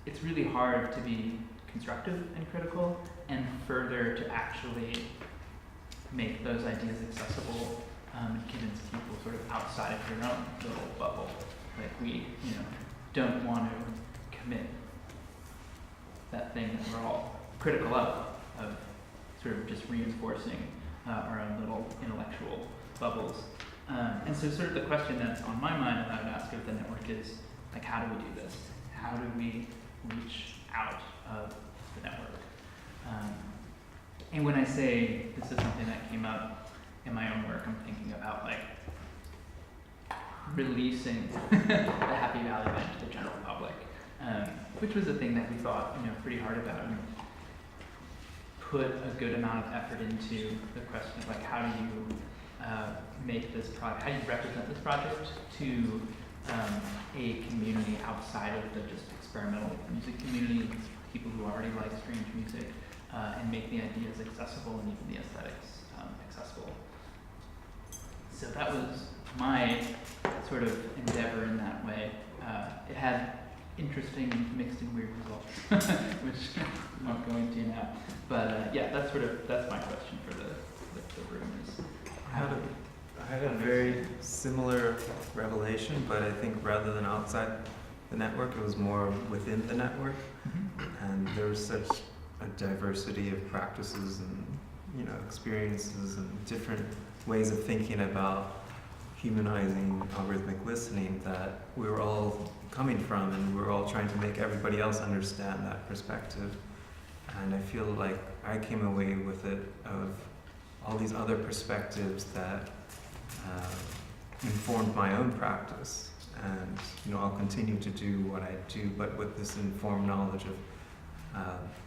it's really hard to be constructive and critical, and further to actually make those ideas accessible, convince people sort of outside of your own little bubble. Like we, don't want to commit that thing that we're all critical of sort of just reinforcing our own little intellectual bubbles. And so sort of the question that's on my mind and I would ask of the network is, like, how do we do this? How do we reach out of the network? And when I say this is something that came up in my own work, I'm thinking about like releasing the Happy Valley event to the general public, which was a thing that we thought pretty hard about and put a good amount of effort into the question of like how do you make this project, how do you represent this project to a community outside of the just experimental music community, people who already like strange music, and make the ideas accessible and even the aesthetics accessible. So that was my sort of endeavor in that way. It had interesting, mixed and weird results, which I'm not going to now. But yeah, that's my question for the room is. I had a very similar revelation, but I think rather than outside the network, it was more within the network. Mm-hmm. And there was such a diversity of practices and experiences and different ways of thinking about humanizing algorithmic listening that we were all coming from, and we were all trying to make everybody else understand that perspective. And I feel like I came away with it of all these other perspectives that informed my own practice. And I'll continue to do what I do, but with this informed knowledge of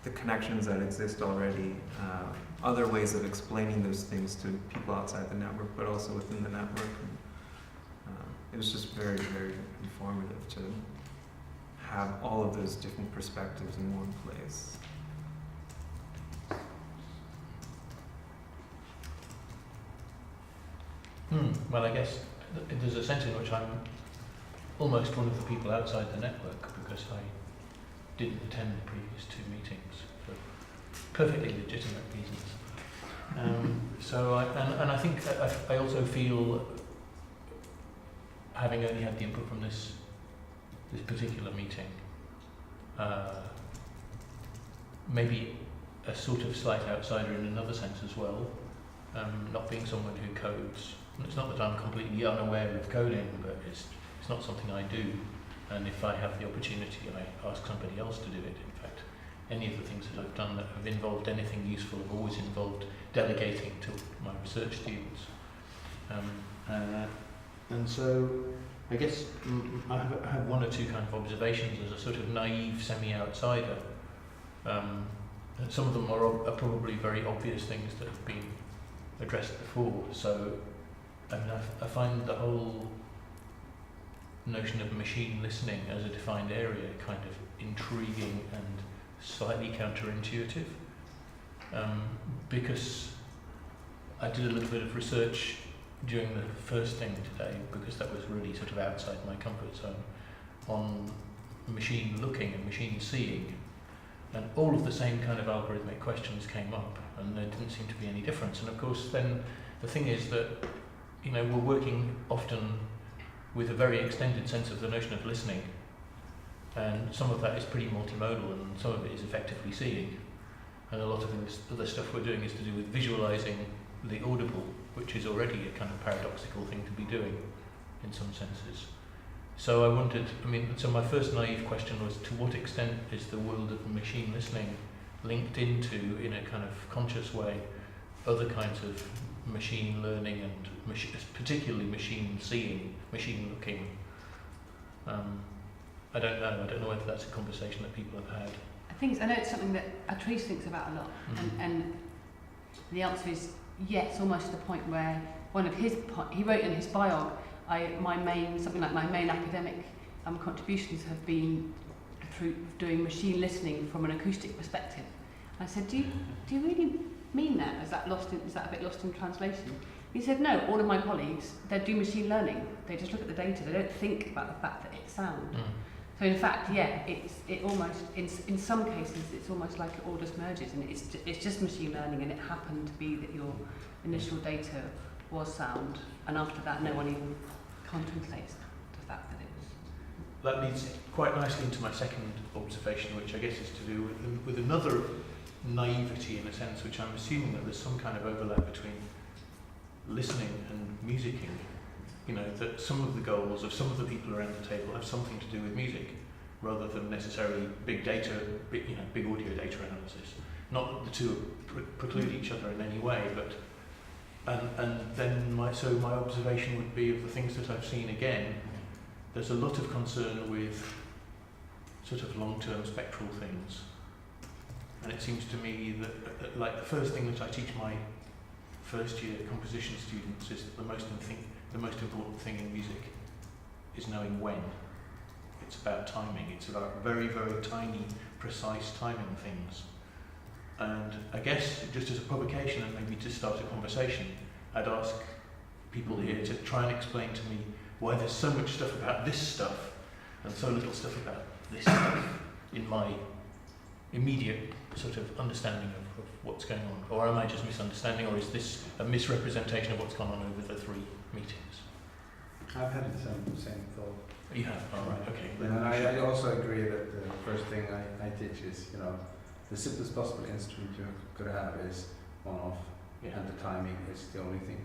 the connections that exist already, other ways of explaining those things to people outside the network, but also within the network. And, it was just very, very informative to have all of those different perspectives in one place. Well, I guess there's a sense in which I'm almost one of the people outside the network because I didn't attend the previous two meetings for perfectly legitimate reasons. So I think I also feel, having only had the input from this particular meeting, maybe a sort of slight outsider in another sense as well, not being someone who codes. And it's not that I'm completely unaware of coding, but it's not something I do. And if I have the opportunity, I ask somebody else to do it. In fact, any of the things that I've done that have involved anything useful have always involved delegating to my research students. And so I guess I have one or two kind of observations as a sort of naive semi-outsider. Some of them are probably very obvious things that have been addressed before. So I find the whole notion of machine listening as a defined area kind of intriguing and slightly counterintuitive, because I did a little bit of research during the first thing today, because that was really sort of outside my comfort zone, on machine looking and machine seeing, and all of the same kind of algorithmic questions came up, and there didn't seem to be any difference. And of course then the thing is that we're working often with a very extended sense of the notion of listening, and some of that is pretty multimodal and some of it is effectively seeing, and a lot of the stuff we're doing is to do with visualizing the audible, which is already a kind of paradoxical thing to be doing in some senses. So I wondered, so my first naive question was, to what extent is the world of machine listening linked into, in a kind of conscious way, other kinds of machine learning and particularly machine seeing, machine looking? I don't know whether that's a conversation that people have had. I know it's something that Atrice thinks about a lot, and the answer is yes, almost to the point where he wrote in his biog, my main academic contributions have been through doing machine listening from an acoustic perspective. And I said, do you really mean that? Is that a bit lost in translation? He said, no, all of my colleagues, they do machine learning. They just look at the data. They don't think about the fact that it's sound. So in fact, yeah, it almost in some cases it's almost like it all just merges, and it's just machine learning, and it happened to be that your initial data was sound, and after that no one even contemplates the fact that it was. That leads quite nicely into my second observation, which I guess is to do with another naivety in a sense, which I'm assuming that there's some kind of overlap between listening and musicking. You know, that some of the goals of some of the people around the table have something to do with music, rather than necessarily big data, big audio data analysis. Not that the two preclude each other in any way, but and then my observation would be of the things that I've seen again. There's a lot of concern with sort of long-term spectral things, and it seems to me that like the first thing that I teach my first-year composition students is the most important thing in music is knowing when. It's about timing. It's about very, very tiny, precise timing things. And I guess just as a provocation and maybe to start a conversation, I'd ask people here to try and explain to me why there's so much stuff about this stuff and so little stuff about this stuff in my immediate sort of understanding of what's going on. Or am I just misunderstanding, or is this a misrepresentation of what's gone on over the 3 meetings? I've had the same thought. You have? All right, okay. And I also agree that the first thing I teach is, you know, the simplest possible instrument you could have is on-off, Yeah. and the timing is the only thing,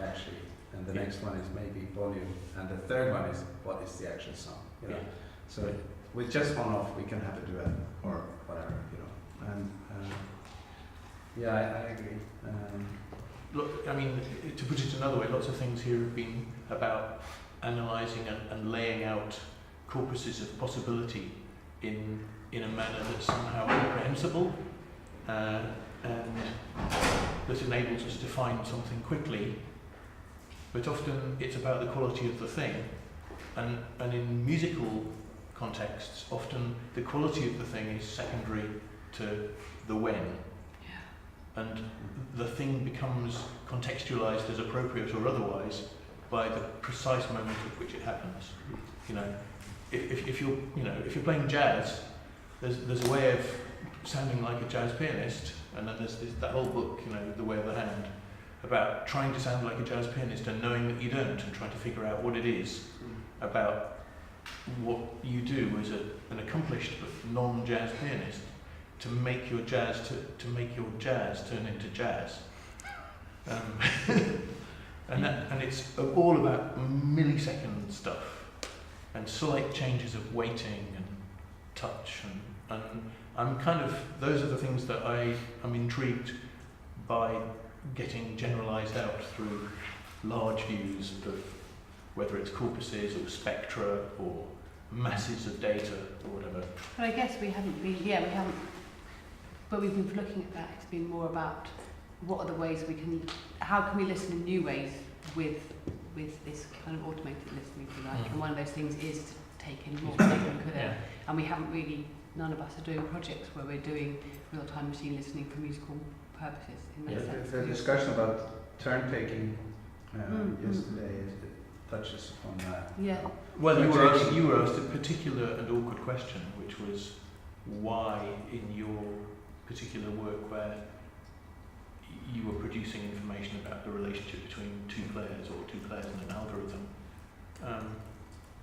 actually. And the next one is maybe volume, and the third one is what is the actual song, you know. Yeah. So with just on-off, we can have a duet or whatever, you know. And yeah, I agree. Look, I mean, to put it another way, lots of things here have been about analysing and laying out corpuses of possibility in a manner that's somehow comprehensible and that enables us to find something quickly. But often it's about the quality of the thing, and in musical contexts, often the quality of the thing is secondary to the when. And the thing becomes contextualized as appropriate or otherwise by the precise moment at which it happens. You know, if you're playing jazz, there's a way of sounding like a jazz pianist, and then there's that whole book, you know, The Way of the Hand, about trying to sound like a jazz pianist and knowing that you don't, and trying to figure out what it is about what you do as an accomplished but non-jazz pianist to make your jazz turn into jazz, and it's all about millisecond stuff and slight changes of weighting and touch, and I'm kind of, those are the things that I'm intrigued by getting generalised out through large views of whether it's corpuses or spectra or masses of data or whatever. But I guess we haven't, but we've been looking at that. It's been more about what are the ways how can we listen in new ways with this kind of automated listening, if you like. And one of those things is to take in more data than we could have. And we haven't really, none of us are doing projects where we're doing real-time machine listening for musical purposes in that sense. The discussion about turntaking yesterday touches upon that. Yeah. Well, you were asked a particular and awkward question, which was why in your particular work where you were producing information about the relationship between two players or two players in an algorithm,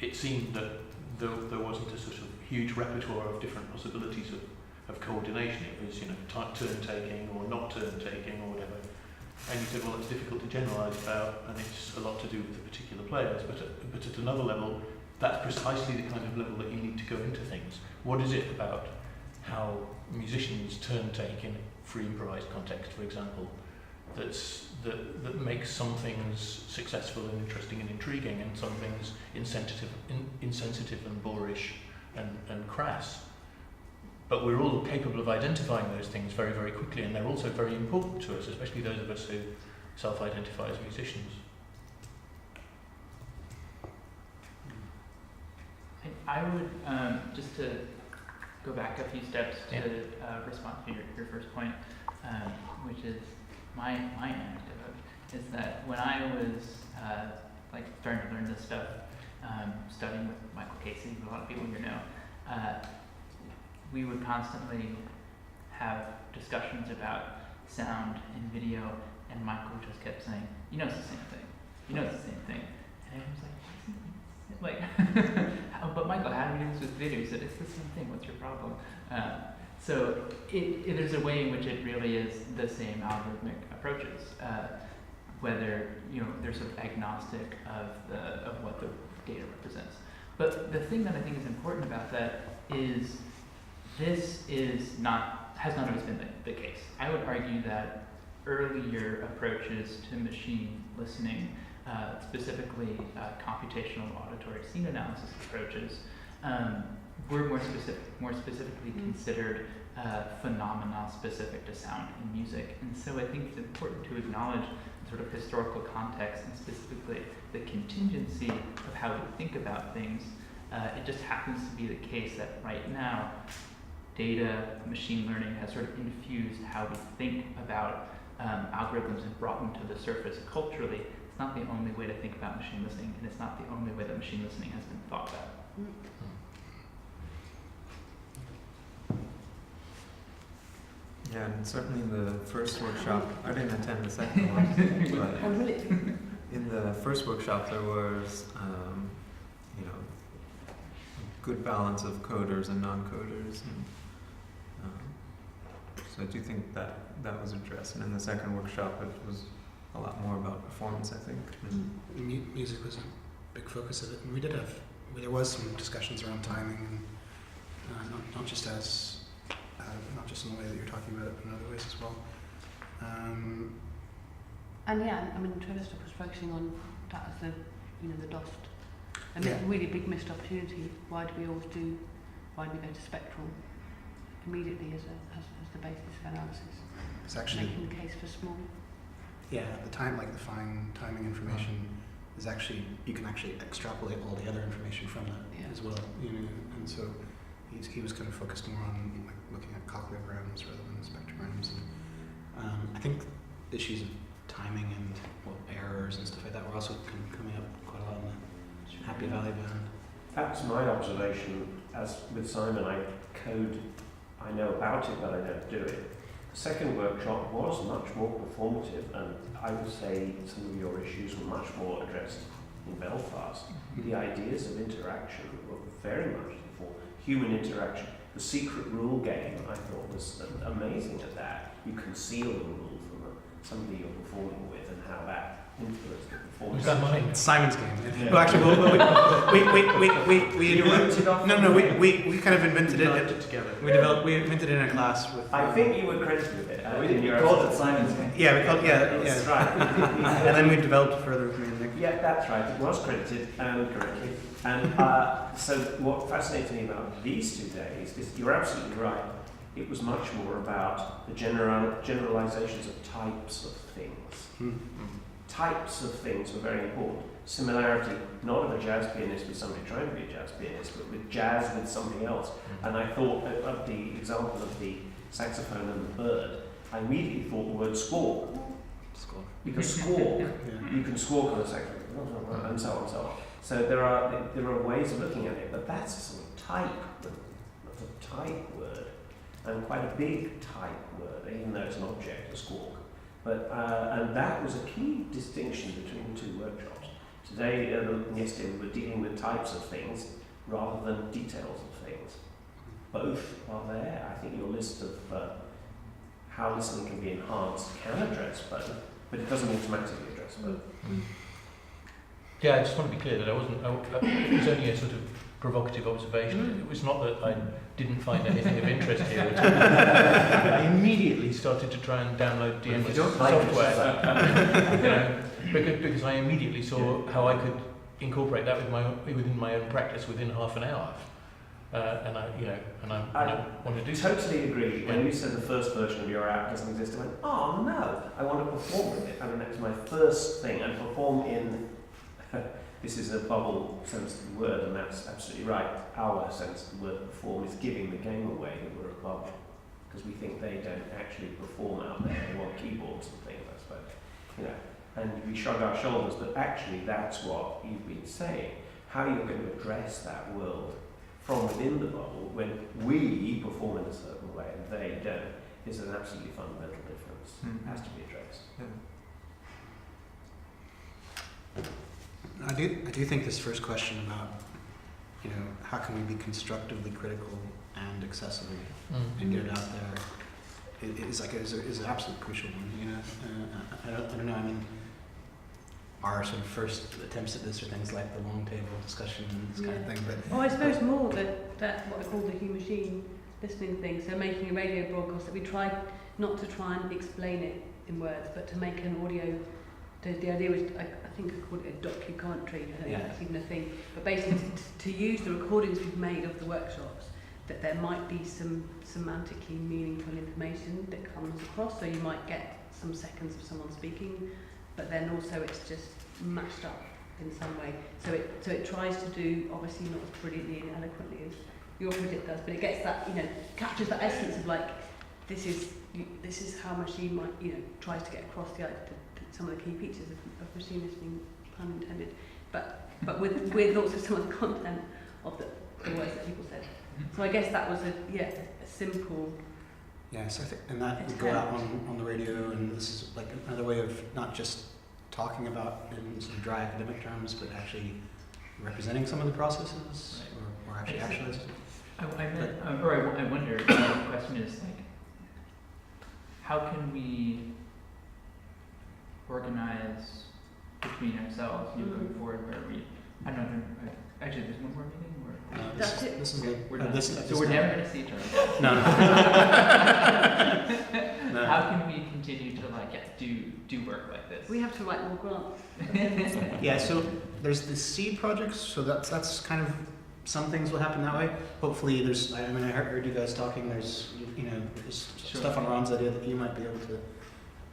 it seemed that there wasn't a sort of huge repertoire of different possibilities of coordination. It was, you know, turn-taking or not turn-taking or whatever. And you said, well, it's difficult to generalise about, and it's a lot to do with the particular players. But at another level, that's precisely the kind of level that you need to go into things. What is it about how musicians turn-take in free improvised context, for example, that makes some things successful and interesting and intriguing, and some things insensitive and boorish and crass? But we're all capable of identifying those things very, very quickly, and they're also very important to us, especially those of us who self-identify as musicians. I would, just to go back a few steps to respond to your first point, which is my anecdote, is that when I was starting to learn this stuff, studying with Michael Casey, a lot of people here know, we would constantly have discussions about sound and video, and Michael just kept saying, you know it's the same thing. You know it's the same thing. And I was like, but Michael, how do we do this with video? He said, it's the same thing. What's your problem? So there's a way in which it really is the same algorithmic approaches, whether they're sort of agnostic of what the data represents. But the thing that I think is important about that is this has not always been the case. I would argue that earlier approaches to machine listening, specifically computational auditory scene analysis approaches, were more specifically considered phenomena specific to sound and music. And so I think it's important to acknowledge sort of historical context and specifically the contingency of how we think about things. It just happens to be the case that right now, data, machine learning has sort of infused how we think about algorithms and brought them to the surface culturally. It's not the only way to think about machine listening, and it's not the only way that machine listening has been thought about. Yeah, and certainly in the first workshop, I didn't attend the second one, but in the first workshop there was, a good balance of coders and non-coders, and so I do think that was addressed. And in the second workshop, it was a lot more about performance, I think. Music was a big focus of it, and there was some discussions around timing, and not just in the way that you're talking about it, but in other ways as well. And yeah, I mean, Trellis was focusing on that as the DOST. And it's a really big missed opportunity. Why do we go to spectral immediately as the basis for analysis? It's actually making the case for small. Yeah, the fine timing information is actually, you can actually extrapolate all the other information from that as well. And so he was kind of focused more on looking at cochlograms rather than spectrograms. And I think issues of timing and errors and stuff like that were also coming up quite a lot in the Happy Valley band. That's my observation. As with Simon, I know about it, but I don't do it. The second workshop was much more performative, and I would say some of your issues were much more addressed in Belfast. The ideas of interaction were very much for human interaction. The secret rule game, I thought, was amazing at that. You conceal the rule from somebody you're performing with, and how that influenced the performance. Was that mine? Simon's game. Yeah. Well, actually, we You wrote it off? No, we kind of invented it together. We invented it in a class with. I think you were credited with it. We called it Simon's game. Yeah, we called That's right. and then we developed further with me. Yeah, that's right. It was credited correctly. And so what fascinates me about these 2 days is you're absolutely right. It was much more about the generalizations of types of things. Types of things were very important. Similarity, not of a jazz pianist with somebody trying to be a jazz pianist, but with jazz with something else. And I thought of the example of the saxophone and the bird. I immediately thought the word squawk. Because squawk, you can squawk on a saxophone, and so on and so on. So there are ways of looking at it, but that's a sort of type. That's a type word, and quite a big type word, even though it's an object, a squawk. But and that was a key distinction between the 2 workshops. Today, yesterday, we were dealing with types of things rather than details of things. Both are there. I think your list of how listening can be enhanced can address both, but it doesn't automatically address both. Yeah, I just want to be clear that it was only a sort of provocative observation. It was not that I didn't find anything of interest here at all. I immediately started to try and download DMS software. Because I immediately saw how I could incorporate that within my own practice within half an hour. And I want to do so. Totally agree. When you said the first version of your app doesn't exist, I went, oh no, I want to perform with it. I mean, that's my first thing. And perform in, this is a bubble sense of the word, and that's absolutely right. Our sense of the word perform is giving the game away that we're a bubble, because we think they don't actually perform out there. They want keyboards and things, I suppose. And we shrug our shoulders, but actually that's what you've been saying. how you're going to address that world from within the bubble when we perform in a certain way and they don't is an absolutely fundamental difference. Mhm. Has to be addressed. Yeah. I do think this first question about, you know, how can we be constructively critical and accessible and get it out there, is an absolute crucial one. You know, I don't know. I mean, our sort of first attempts at this are things like the long table discussion and this kind of thing. But I suppose more that what I call the human machine listening thing. So making a radio broadcast that we try not to try and explain it in words, but to make an audio. The idea was, I think I called it a docu-commentary. I don't know if that's even a thing. But basically, to use the recordings we've made of the workshops, that there might be some semantically meaningful information that comes across. So you might get some seconds of someone speaking, but then also it's just mashed up in some way. So it tries to do, obviously not as brilliantly and eloquently as your project does, but it gets that, you know, captures that essence of like, this is how machine might, you know, tries to get across some of the key features of machine listening, pun intended, but with also some of the content of the words that people said. So I guess that was a simple. yes, I think, and that would go out on the radio, and this is like another way of not just talking about in sort of dry academic terms, but actually representing some of the processes, or actually actualizing. I wonder, the question is like, how can we organize between ourselves, you know, going forward, where we, I don't know, actually there's one more meeting, or? That's it. This is it. We're done. This So we're never gonna see each other. No. No. How can we continue to like, do work like this? We have to write more grants. Yeah, so there's the seed projects, so that's kind of, some things will happen that way. Hopefully there's, I mean, I heard you guys talking, there's, you know, there's Sure. stuff on Ron's idea that you might be able to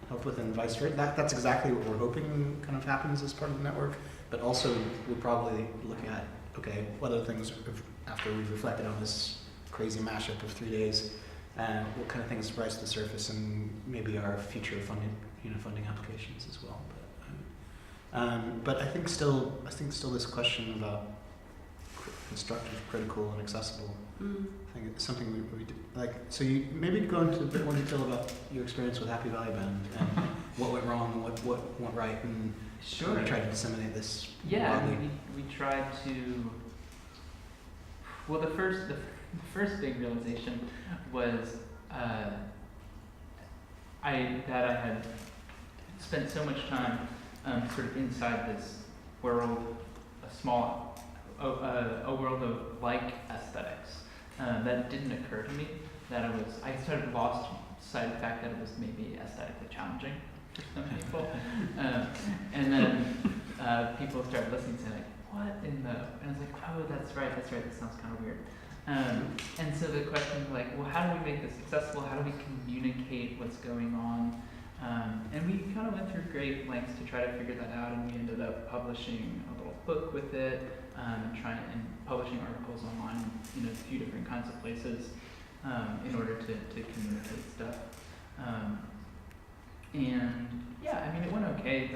help with, and vice versa. That's exactly what we're hoping kind of happens as part of the network. But also we'll probably look at, okay, what other things, after we've reflected on this crazy mashup of 3 days, and what kind of things rise to the surface, and maybe our future funding applications as well. But I think still this question about constructive, critical, and accessible, I think it's something we did, like. So you maybe go into a bit more detail about your experience with Happy Valley Band and what went wrong, what went right, and Sure. we tried to disseminate this. Yeah, broadly. we tried to. Well, the first big realization was I had spent so much time sort of inside this world, a world of like aesthetics. That didn't occur to me. I sort of lost sight of the fact that it was maybe aesthetically challenging for some people. And then people started listening to like, what in the, and I was like, oh, that's right, that sounds kind of weird. And so the question was like, well, how do we make this accessible? How do we communicate what's going on? And we kind of went through great lengths to try to figure that out, and we ended up publishing a little book with it, and publishing articles online in a few different kinds of places in order to communicate stuff. And yeah, I mean, it went okay.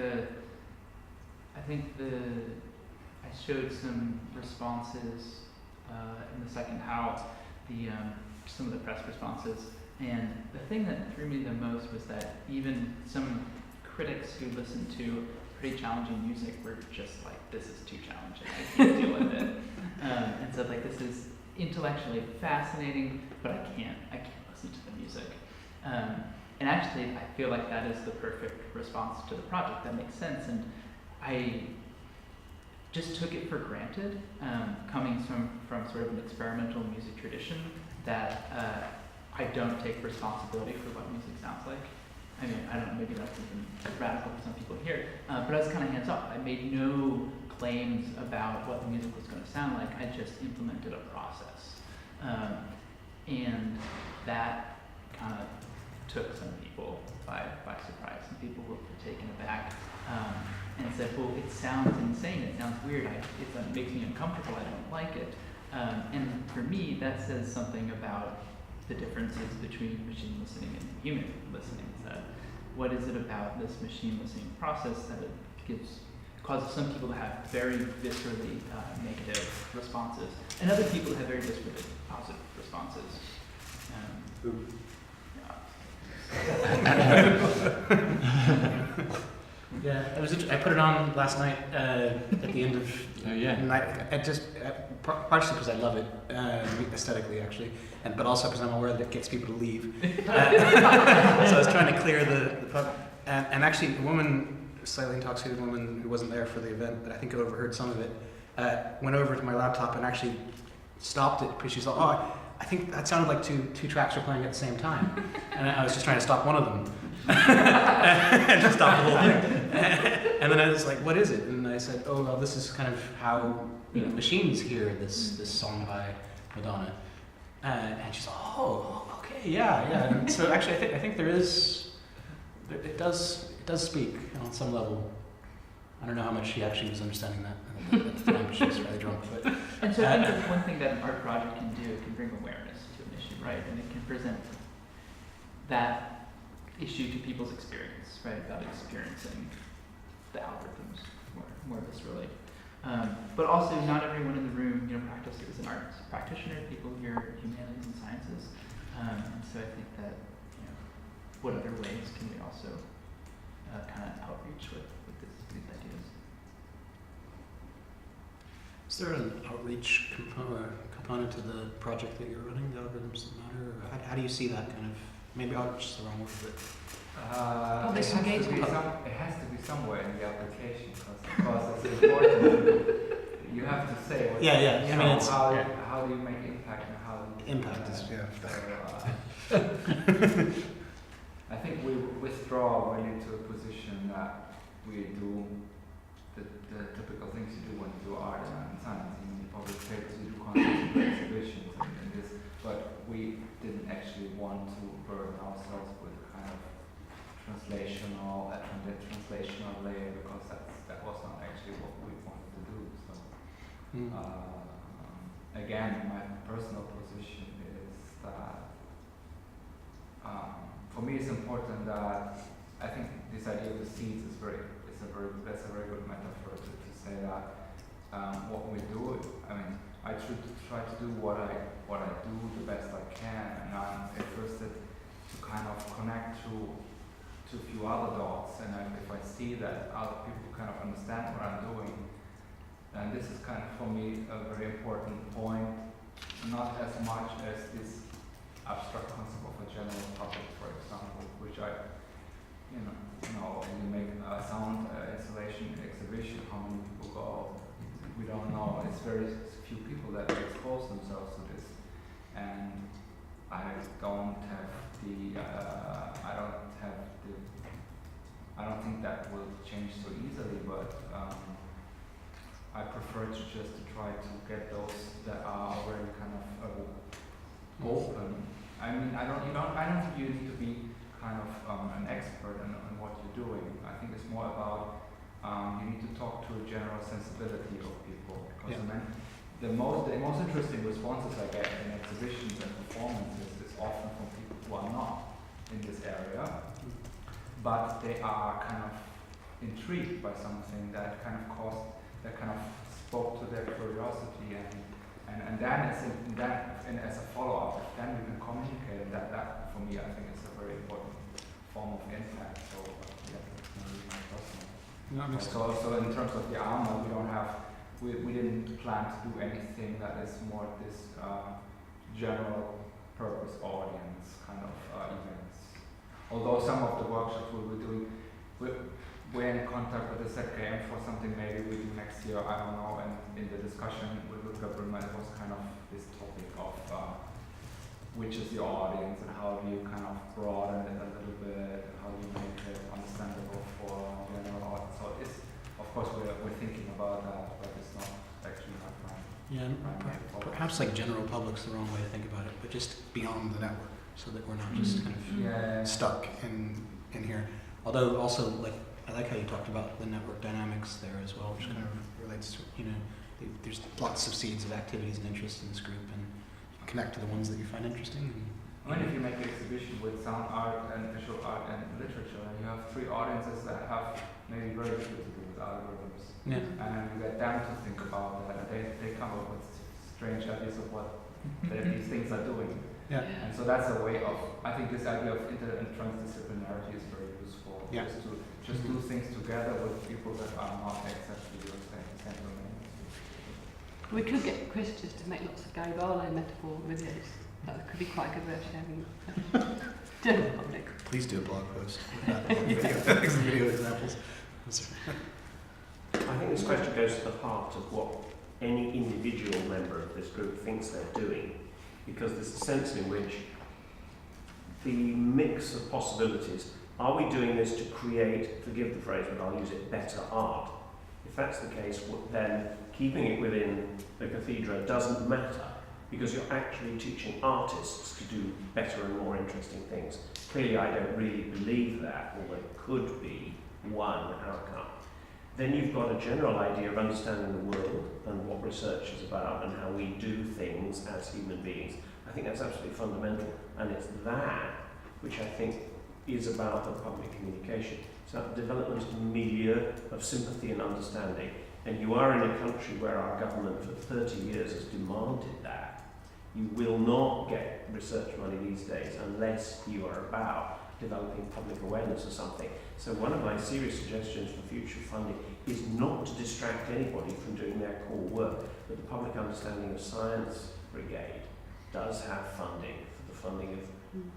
I showed some responses in the second house, some of the press responses. And the thing that threw me the most was that even some critics who listened to pretty challenging music were just like, this is too challenging, I can't deal with it. And so like, this is intellectually fascinating, but I can't listen to the music. And actually, I feel like that is the perfect response to the project. That makes sense. And I just took it for granted, coming from sort of an experimental music tradition, that I don't take responsibility for what music sounds like. I mean, I don't know, maybe that's even radical for some people here, but I was kind of hands off. I made no claims about what the music was going to sound like. I just implemented a process. And that kind of took some people by surprise. Some people were taken aback and said, well, it sounds insane, it sounds weird, it makes me uncomfortable, I don't like it. And for me, that says something about the differences between machine listening and human listening. That what is it about this machine listening process that it gives causes some people to have very viscerally negative responses, and other people to have very viscerally positive responses. Yeah, I put it on last night at the end of night. I just partially because I love it aesthetically, actually, but also because I'm aware that it gets people to leave. So I was trying to clear the pub, and actually, a woman, a slightly intoxicated woman who wasn't there for the event, but I think overheard some of it, went over to my laptop and actually stopped it because she thought, "Oh, I think that sounded like two tracks were playing at the same time," and I was just trying to stop one of them. And just stopped the whole thing. And then I was like, "What is it?" And I said, "Oh, well, this is kind of how machines hear this song by Madonna." And she's like, "Oh, okay, yeah." And so actually, I think it does speak on some level. I don't know how much she actually was understanding that at the time. She was fairly drunk, but. And so I think that's one thing that an art project can do. It can bring awareness to an issue, right? And it can present that issue to people's experience, right? About experiencing the algorithms more viscerally. But also, not everyone in the room, practices an art practitioner. People here are humanities and sciences, and so I think that, what other ways can we also kind of outreach with these ideas? Is there an outreach component to the project that you're running, the Algorithms That Matter? Or how do you see that kind of? Maybe outreach is the wrong word, but. It has to be somewhere in the application because it's important. You have to say what I mean, it's, how do you make impact and how do you impact is I think we withdraw really to a position that we do the typical things you do when you do art and science. You publish papers, you do conferences, exhibitions, and this, but we didn't actually want to burden ourselves with kind of translational layer because that was not actually what we wanted to do. So again, my personal position is that for me it's important that I think this idea of the seeds is that's a very good metaphor to say that what we do. I mean, I try to do what I do the best I can, and I'm interested to kind of connect to a few other dots, and if I see that other people kind of understand what I'm doing, then this is kind of for me a very important point, not as much as this abstract concept of a general public, for example, which when you make a sound installation exhibition, how many people go? We don't know. It's very few people that expose themselves to this, and I don't think that will change so easily, but I prefer to try to get those that are already kind of open. I mean, I don't think you need to be kind of an expert in what you're doing. I think it's more about you need to talk to a general sensibility of people. Because the most interesting responses I get in exhibitions and performances is often from people who are not in this area, but they are kind of intrigued by something that kind of spoke to their curiosity, and then as a follow-up, then we can communicate, and that for me I think is a very important form of impact. So that's really my personal. So in terms of the armor, we didn't plan to do anything that is more this general purpose audience kind of events. Although some of the workshops we were doing, we're in contact with the ZKM for something maybe we do next year, I don't know, and in the discussion with Luca Brunner, it was kind of this topic of which is the audience and how do you kind of broaden it a little bit, and how do you make it understandable for general audience. So it's, of course, we're thinking about that, but it's not actually not right. Yeah, perhaps like general public's the wrong way to think about it, but just beyond the network, so that we're not just kind of stuck in here. Although also, like, I like how you talked about the network dynamics there as well, which kind of relates to, there's lots of seeds of activities and interests in this group, and connect to the ones that you find interesting. I mean, if you make an exhibition with sound art and visual art and literature, you have three audiences that have maybe very little to do with algorithms. Yeah. And you get them to think about that. They come up with strange ideas of what these things are doing. Yeah. And so that's a way of, I think this idea of inter and transdisciplinarity is very useful. Yeah. Just do things together with people that are not exactly your same domain. We could get Chris just to make lots of Gary Barlow metaphor videos. That could be quite good worth sharing. General public. Please do a blog post with video examples. I think this question goes to the heart of what any individual member of this group thinks they're doing, because there's a sense in which the mix of possibilities, are we doing this to create, forgive the phrase, but I'll use it, better art? If that's the case, then keeping it within the cathedra doesn't matter, because you're actually teaching artists to do better and more interesting things. Clearly, I don't really believe that, although it could be one outcome. Then you've got a general idea of understanding the world and what research is about and how we do things as human beings. I think that's absolutely fundamental, and it's that which I think is about the public communication. It's about the development of a milieu of sympathy and understanding. And you are in a country where our government for 30 years has demanded that. You will not get research money these days unless you are about developing public awareness or something. So one of my serious suggestions for future funding is not to distract anybody from doing their core work. But the Public Understanding of Science Brigade does have funding for the funding of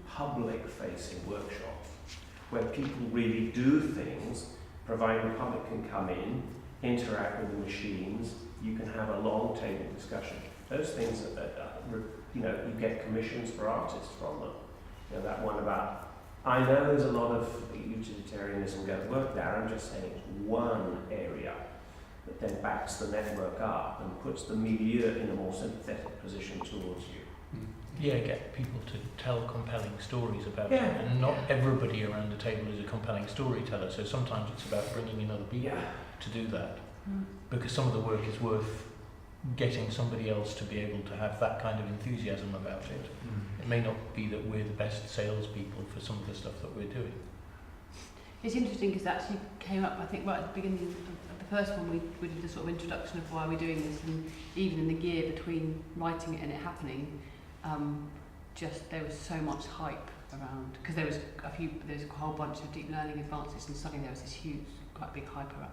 public-facing workshops, where people really do things, providing the public can come in, interact with the machines, you can have a long table discussion. Those things, you get commissions for artists from them. You know, that one about, I know there's a lot of utilitarianism going to work there, I'm just saying it's one area that then backs the network up and puts the milieu in a more sympathetic position towards you. Yeah, get people to tell compelling stories about Yeah. it, and not everybody around the table is a compelling storyteller, so sometimes it's about bringing in other people to do that, because some of the work is worth getting somebody else to be able to have that kind of enthusiasm about it. It may not be that we're the best salespeople for some of the stuff that we're doing. It's interesting because that actually came up, I think, right at the beginning of the first one. We did a sort of introduction of why we're doing this, and even in the gear between writing it and it happening, just there was so much hype around, because there's a whole bunch of deep learning advances, and suddenly there was this huge, quite big hype around,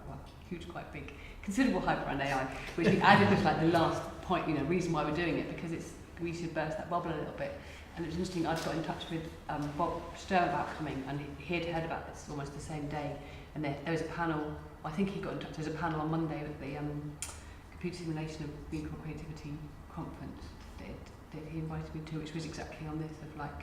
considerable hype around AI, which we added was like the last point, reason why we're doing it, because we should burst that bubble a little bit. And it was interesting, I'd got in touch with Bob Sturm about coming, and he had heard about this almost the same day, and there was a panel, I think he got in touch, there was a panel on Monday with the Computer Simulation of Musical Creativity conference that he invited me to, which was exactly on this, of like,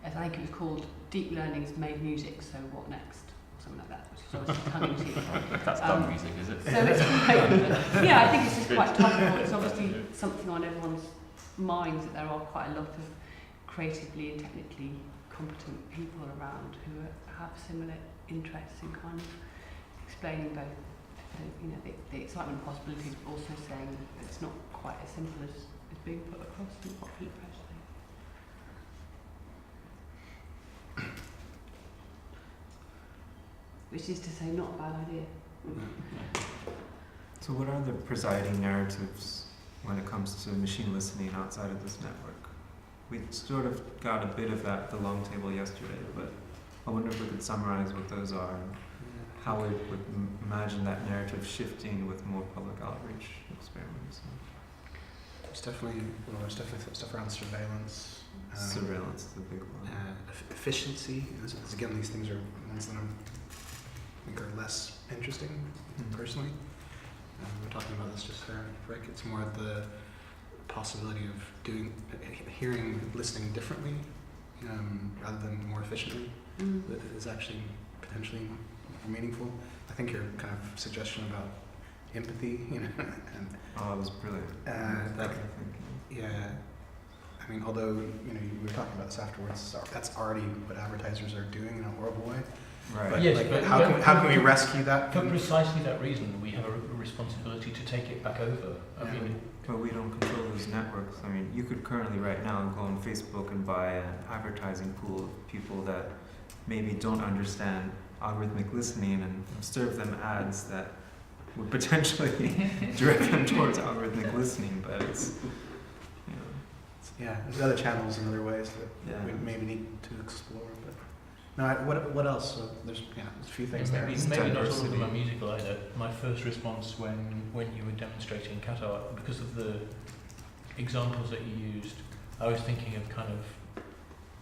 I think it was called Deep Learning's Made Music, so what next? Or something like that, which is obviously tongue-in-cheek. That's dumb music, is it? So it's quite, yeah, I think it's just quite topical. It's obviously something on everyone's minds that there are quite a lot of creatively and technically competent people around who have similar interests in kind of explaining both, the excitement and possibilities, but also saying it's not quite as simple as being put across in popular press. Which is to say, not a bad idea. So what are the presiding narratives when it comes to machine listening outside of this network? We sort of got a bit of that at the long table yesterday, but I wonder if we could summarize what those are and how we would imagine that narrative shifting with more public outreach experiments. There's definitely stuff around surveillance. Surveillance is the big one. Efficiency. Again, these things are ones that I think are less interesting, personally. We're talking about this just there, Rick. It's more the possibility of hearing, listening differently, rather than more efficiently. That is actually potentially meaningful. I think your kind of suggestion about empathy, and that was brilliant. I mean, although we were talking about this afterwards, that's already what advertisers are doing in a horrible way. Right. But Yes, like, but- how can we rescue that? For precisely that reason, we have a responsibility to take it back over. I Yeah. mean, But we don't control those networks. I mean, you could currently right now go on Facebook and buy an advertising pool of people that maybe don't understand algorithmic listening and serve them ads that would potentially direct them towards algorithmic listening, but it's, you know, Yeah, there's other channels and other ways that yeah. we maybe need to explore. But no, what else? So there's a few things there. maybe not all of them are musical either. My first response when you were demonstrating cat art, because of the examples that you used, I was thinking of kind of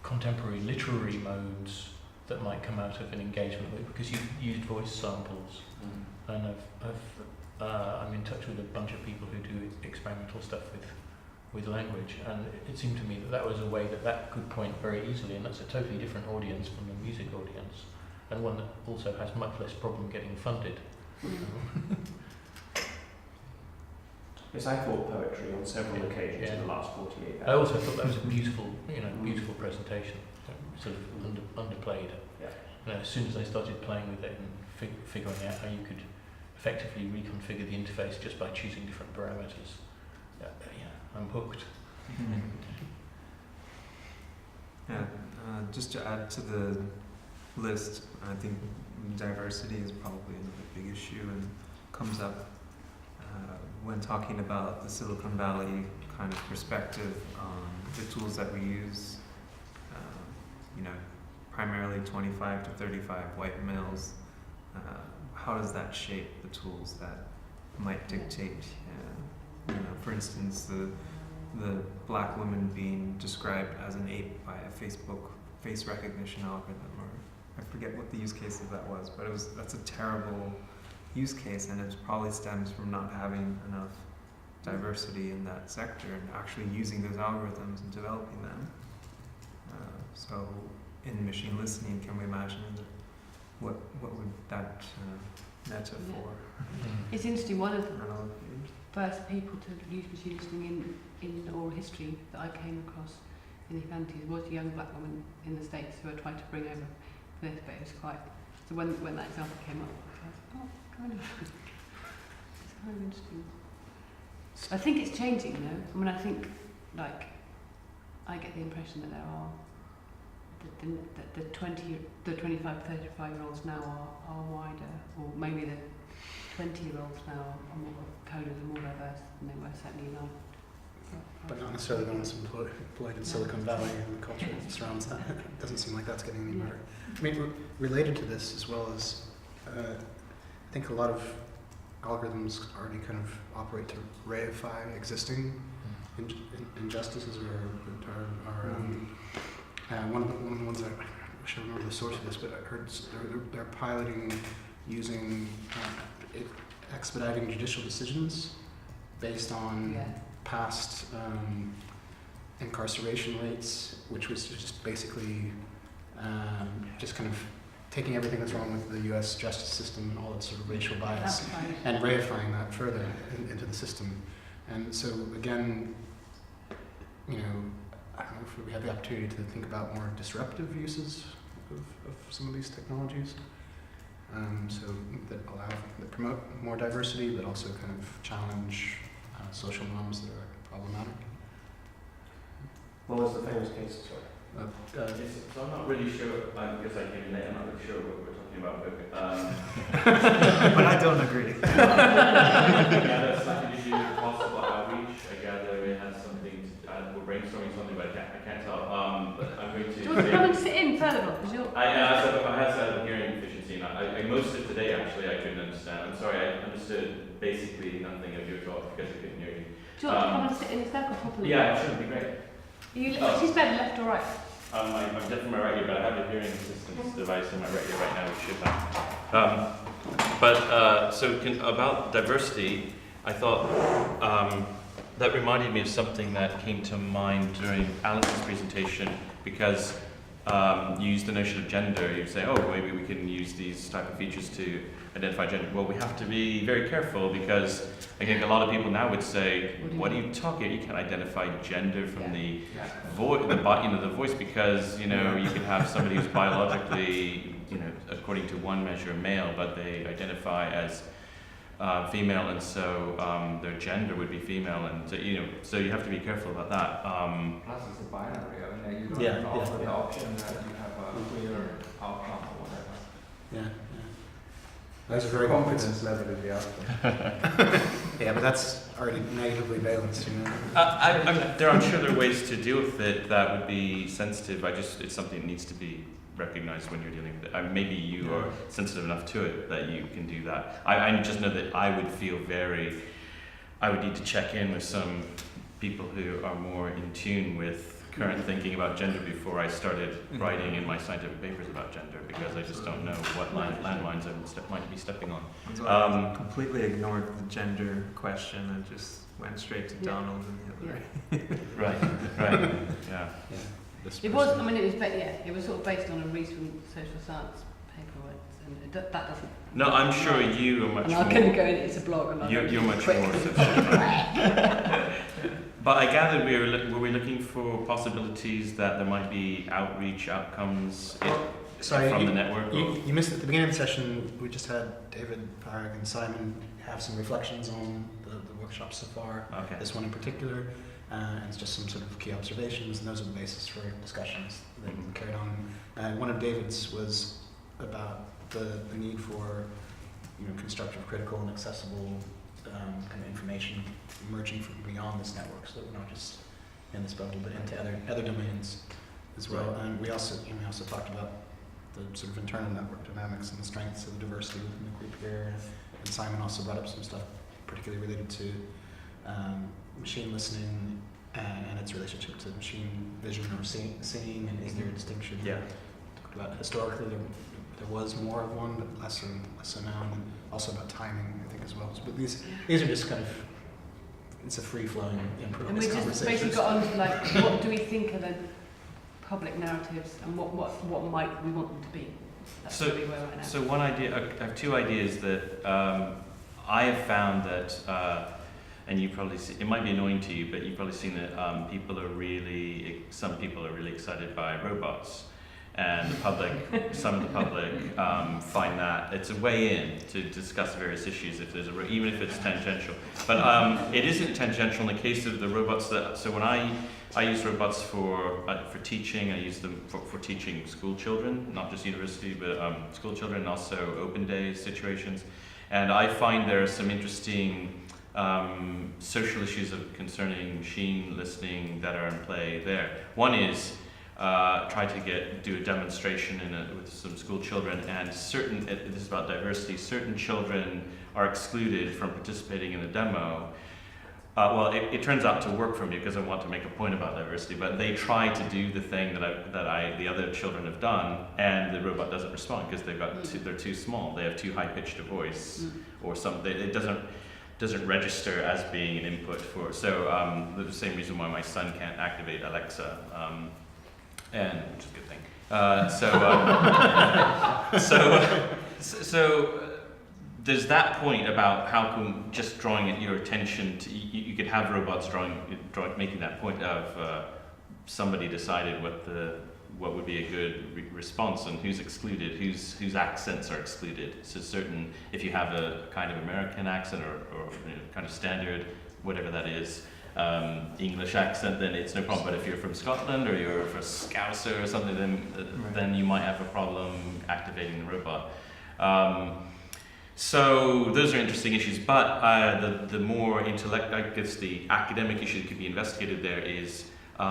contemporary literary modes that might come out of an engagement with, because you used voice samples, and I'm in touch with a bunch of people who do experimental stuff with language, and it seemed to me that was a way that could point very easily, and that's a totally different audience from the music audience, and one that also has much less problem getting funded. Yes, I thought poetry on several occasions Yeah. in the last 48 hours. I also thought that was a beautiful, beautiful presentation, sort of underplayed. Yeah. As soon as I started playing with it and figuring out how you could effectively reconfigure the interface just by choosing different parameters, I'm hooked. Yeah, just to add to the list, I think diversity is probably another big issue and comes up when talking about the Silicon Valley kind of perspective on the tools that we use. Primarily 25 to 35 white males. How does that shape the tools that might dictate? For instance, the black woman being described as an ape by a Facebook face recognition algorithm, or I forget what the use case of that was, but that's a terrible use case, and it probably stems from not having enough diversity in that sector and actually using those algorithms and developing them. So in machine listening, can we imagine what would that metaphor? It's interesting, one of the analog first people to use machine listening in oral history that I came across in the humanities was a young black woman in the States who I tried to bring over for this, but it was quite, so when that example came up, I was like, oh, kind of, it's kind of interesting. I think it's changing though. I mean, I think, I get the impression that there are, the 25, 35-year-olds now are wider, or maybe the 20-year-olds now are more coded and more diverse than they were certainly now. But not necessarily the ones employed in Silicon Valley and the culture that surrounds that. It doesn't seem like that's getting any better. I mean, related to this as well as, I think a lot of algorithms already kind of operate to reify existing injustices one of the ones I wish I remember the source of this, but I heard they're piloting using expediting judicial decisions based on past incarceration rates, which was just basically just kind of taking everything that's wrong with the U.S. justice system and all its sort of racial bias and reifying that further into the system. And so again, I don't know if we have the opportunity to think about more disruptive uses of some of these technologies. So that promote more diversity, but also kind of challenge social norms that are problematic. What was the famous case? Sorry. So I'm not really sure, because I came in late, I'm not really sure what we're talking about, but I don't agree. I gather it's something to do with possible outreach. I gather it has something we're brainstorming something, but I can't tell. But I'm going to. Do you want to come and sit in further? I had some hearing deficiency, and most of today actually I couldn't understand. I'm sorry, I understood basically nothing of your talk because I couldn't hear you. Do you want to come and sit in the circle properly? Yeah, sure, it'd be great. She's better left or right? I'm deaf in my right ear, but I have a hearing assistance device in my right ear right now, which should help. About diversity, I thought that reminded me of something that came to mind during Alex's presentation, because you used the notion of gender. You say, oh, maybe we can use these type of features to identify gender. Well, we have to be very careful, because I think a lot of people now would say, what are you talking? You can't identify gender from the voice, the voice, because you can have somebody who's biologically according to one measure, male, but they identify as female, and so their gender would be female, and so you have to be careful about that. Plus, it's a binary. I mean, you don't Yeah, offer yeah. the option that you have a queer outcome or whatever. Yeah. That's a very Confidence level in the output. Yeah, but that's already negatively balanced, I'm sure there are ways to deal with it that would be sensitive. It's something that needs to be recognized when you're dealing with it. Maybe you are sensitive enough to it that you can do that. I just know that I would need to check in with some people who are more in tune with current thinking about gender before I started writing in my scientific papers about gender, because I just don't know what landmines I might be stepping on. So I completely ignored the gender question and just went straight to Donald and the other. Right, yeah. It was. I mean, it was sort of based on a recent social science paper, right? And that doesn't. No, I'm sure you are much and more. I'm going to go into a blog. And You're much more sophisticated. But I gathered were we looking for possibilities that there might be outreach outcomes from the network? You missed at the beginning of the session. We just had David, Parag, and Simon have some reflections on the workshop so far. Okay. This one in particular, and it's just some sort of key observations, and those are the basis for discussions that we carried on. One of David's was about the need for constructive, critical, and accessible kind of information emerging from beyond this network, so that we're not just in this bubble, but into other domains as well. Right. And we also talked about the sort of internal network dynamics and the strengths of the diversity within the group here. And Simon also brought up some stuff particularly related to machine listening and its relationship to machine vision or seeing, and is there a distinction? Yeah. Talked about historically there was more of one, but less so now, and also about timing, I think, as well. But these are just kind of, it's a free-flowing input. And we just basically got on to what do we think are the public narratives, and what might we want them to be? That's So- where we were right now. So one idea, I have two ideas that I have found that, and you probably see, it might be annoying to you, but you've probably seen that some people are really excited by robots. And the public, some of the public find that it's a way in to discuss various issues if there's even if it's tangential. But it isn't tangential in the case of the robots so when I use robots for teaching, I use them for teaching school children, not just university, but school children, and also open day situations. And I find there are some interesting social issues concerning machine listening that are in play there. One is try to do a demonstration with some school children, and this is about diversity, certain children are excluded from participating in the demo. Well, it turns out to work for me because I want to make a point about diversity, but they try to do the thing that the other children have done, and the robot doesn't respond because they're too small, they have too high-pitched a voice, or something. It doesn't register as being an input for, so the same reason why my son can't activate Alexa. And which is a good thing. So there's that point about how come just drawing at your attention to you could have robots making that point of somebody decided what would be a good response and who's excluded, whose accents are excluded. So if you have a kind of American accent or kind of standard, whatever that is. English accent, then it's no problem. But if you're from Scotland or you're from Scouser or something, then you might have a problem activating the robot. So those are interesting issues. But the more I guess the academic issue that could be investigated there is, we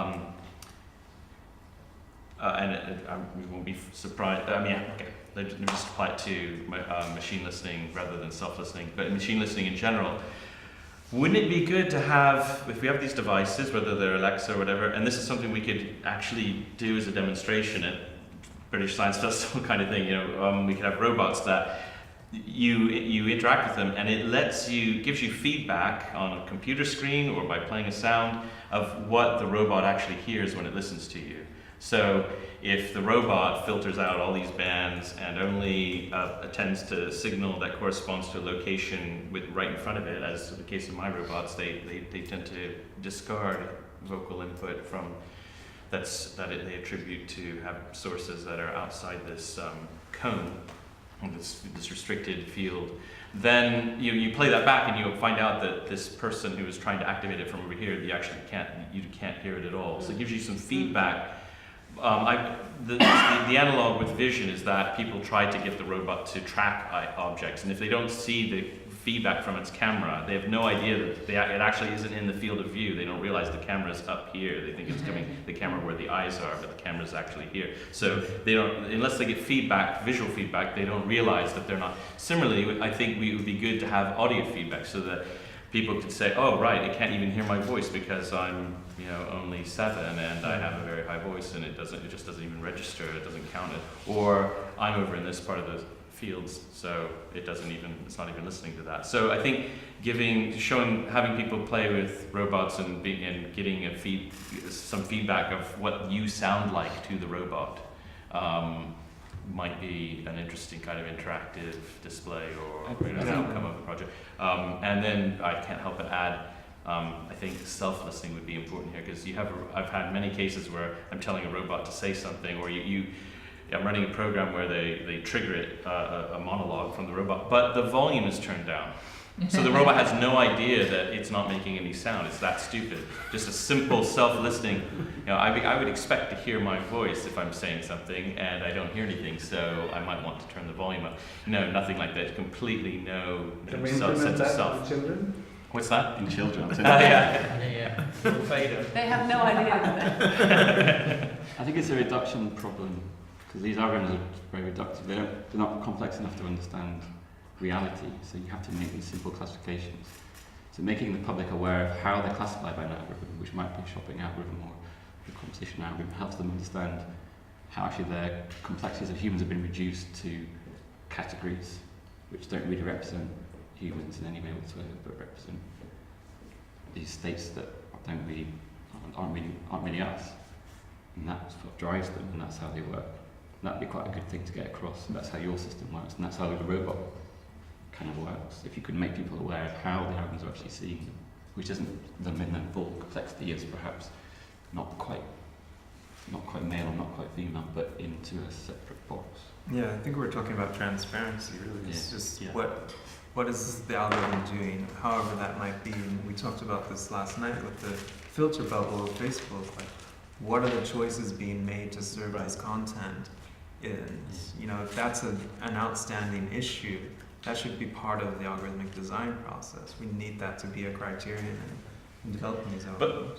won't be surprised. Okay. Let me just apply it to machine listening rather than self-listening. But machine listening in general. Wouldn't it be good to have, if we have these devices, whether they're Alexa or whatever, and this is something we could actually do as a demonstration at British Science Festival kind of thing, we could have robots that you interact with them, and it gives you feedback on a computer screen or by playing a sound of what the robot actually hears when it listens to you. So if the robot filters out all these bands and only attends to a signal that corresponds to a location right in front of it, as in the case of my robots, they tend to discard vocal input from they attribute to have sources that are outside this cone, this restricted field, then you play that back and you find out that this person who is trying to activate it from over here, you can't hear it at all. So it gives you some feedback. The analog with vision is that people try to get the robot to track objects, and if they don't see the feedback from its camera, they have no idea that it actually isn't in the field of view. They don't realize the camera's up here. They think it's coming the camera where the eyes are, but the camera's actually here. So they don't, unless they get feedback, visual feedback, they don't realize that they're not. Similarly, I think it would be good to have audio feedback so that people could say, oh right, it can't even hear my voice because I'm only 7 and I have a very high voice and it just doesn't even register, it doesn't count it. Or I'm over in this part of the fields, so it's not even listening to that. So I think having people play with robots and getting some feedback of what you sound like to the robot might be an interesting kind of interactive display or outcome of the project. And then I can't help but add, I think self-listening would be important here, because I've had many cases where I'm telling a robot to say something, or I'm running a program where they trigger a monologue from the robot, but the volume is turned down. So the robot has no idea that it's not making any sound. It's that stupid. Just a simple self-listening. I would expect to hear my voice if I'm saying something, and I don't hear anything, so I might want to turn the volume up. No, nothing like that. Completely no sense of self. Children? What's that? In children. Yeah. Full fader. They have no idea. I think it's a reduction problem, because these algorithms are very reductive. They're not complex enough to understand reality, so you have to make these simple classifications. So making the public aware of how they're classified by an algorithm, which might be a shopping algorithm or a competition algorithm, helps them understand how actually their complexities of humans have been reduced to categories which don't really represent humans in any way whatsoever, but represent these states that aren't really us. And that's what drives them, and that's how they work. And that'd be quite a good thing to get across. And that's how your system works, and that's how the robot kind of works. If you could make people aware of how the algorithms are actually seeing them, which isn't them in their full complexity, is perhaps not quite male or not quite female, but into a separate box. Yeah, I think we're talking about transparency, really. It's just what is the algorithm doing, however that might be. And we talked about this last night with the filter bubble of Facebook. Like, what are the choices being made to serve this content? And if that's an outstanding issue, that should be part of the algorithmic design process. We need that to be a criterion in developing these algorithms.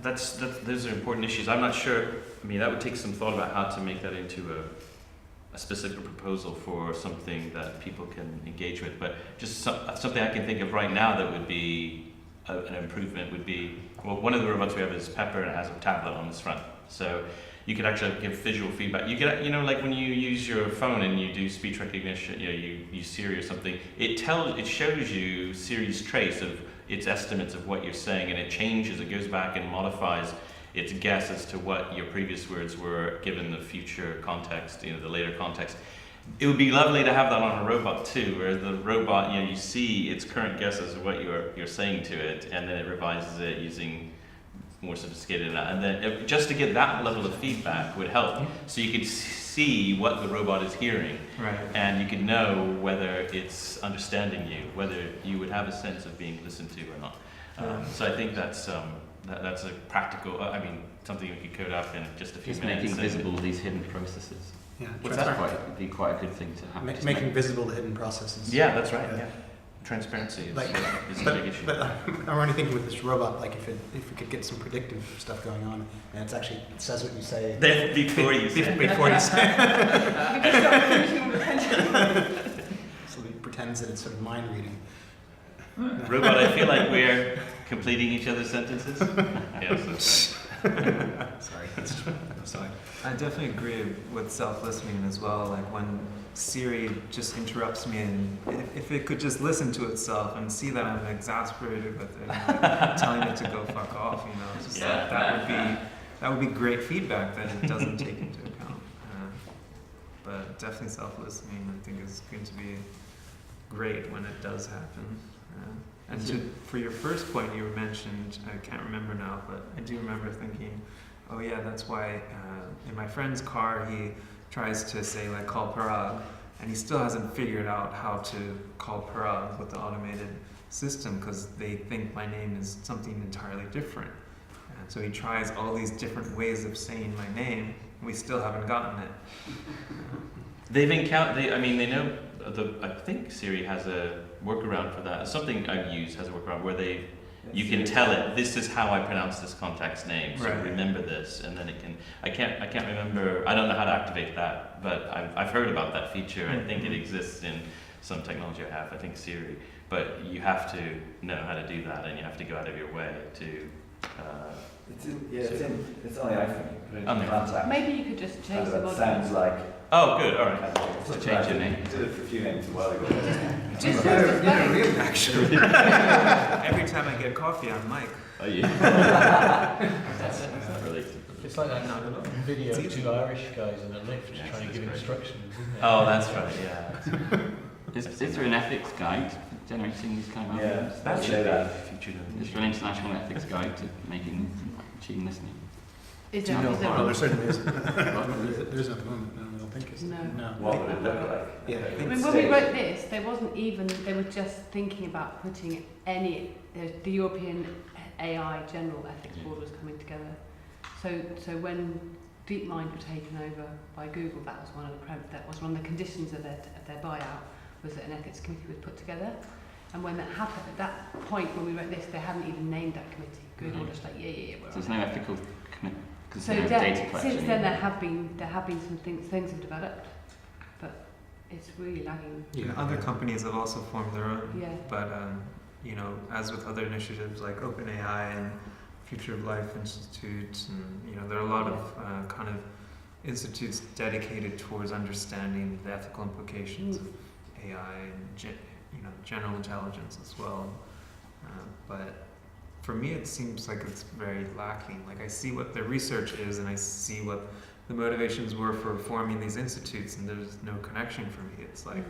But those are important issues. I'm not sure. I mean, that would take some thought about how to make that into a specific proposal for something that people can engage with. But just something I can think of right now that would be an improvement would be, well, one of the robots we have is Pepper, and it has a tablet on its front. So you could actually give visual feedback. You could, like when you use your phone and you do speech recognition, you use Siri or something, it shows you Siri's trace of its estimates of what you're saying, and it changes, it goes back and modifies its guess as to what your previous words were given the future context, the later context. It would be lovely to have that on a robot too, where the robot, you see its current guesses of what you're saying to it, and then it revises it using more sophisticated, and then just to get that level of feedback would help, so you could see what the robot is hearing, right, and you could know whether it's understanding you, whether you would have a sense of being listened to or not. So I think that's a practical, something we could code up in just a few minutes. Making visible these hidden processes. Yeah, That'd be quite a good thing to have. Making visible the hidden processes. Yeah, that's right. Yeah. Transparency is a big issue. But I'm already thinking with this robot, like if we could get some predictive stuff going on, and it says what you say before you say. Before you say. So it pretends that it's sort of mind reading. Robot, I feel like we're completing each other's sentences. Yes, that's right. Sorry. I definitely agree with self-listening as well. Like when Siri just interrupts me, and if it could just listen to itself and see that I'm exasperated with it, and telling it to go fuck off, just that would be great feedback that it doesn't take into account. But definitely self-listening, I think, is going to be great when it does happen. And for your first point you mentioned, I can't remember now, but I do remember thinking, oh yeah, that's why in my friend's car he tries to say like call Parag, and he still hasn't figured out how to call Parag with the automated system because they think my name is something entirely different. And so he tries all these different ways of saying my name, and we still haven't gotten it. They've encountered. They know. I think Siri has a workaround for that. Something I've used has a workaround where you can tell it, this is how I pronounce this contact's name, so Right. remember this, and then it can. I can't remember. I don't know how to activate that, but I've heard about that feature. I think it exists in some technology I have. I think Siri, but you have to know how to do that, and you have to go out of your way to. It's on the iPhone. You put it On in the contact. Maybe you could just change the It model. sounds like. Oh, good. All right. So change your name. You did it for a few names a while ago. Just Really, actually. Every time I get coffee, I'm Mike. Oh yeah. That's related. It's like that Not at all. video It's of easy. two Irish guys in a lift Yes, trying to that's give great. instructions, isn't it? Oh, that's right. Yeah. Is there an ethics guide for generating these kind of Yeah. algorithms? That Say should that. be featured. Is there an international ethics guide to making machine listening? Is Do you there, know? is there Well, one? there certainly is. There's at the moment. No, I don't think it's. No. What would it look like? Yeah. I mean, when we wrote this, there wasn't even, they were just thinking about putting the European AI General Ethics Board was coming together. So when DeepMind were taken over by Google, that was one of the conditions of their buyout, was that an ethics committee was put together. And when that happened, at that point when we wrote this, they hadn't even named that committee. Google were just like, yeah, we're So there's on no it. ethical So concern of data collection. since then there have been some things have developed, but it's really lagging. Yeah, other companies have also formed their own. Yeah. But as with other initiatives like OpenAI and Future of Life Institute, and there are a lot of kind of institutes dedicated towards understanding the ethical implications of AI and general intelligence as well. But for me, it seems like it's very lacking. Like I see what the research is, and I see what the motivations were for forming these institutes, and there's no connection for me. It's like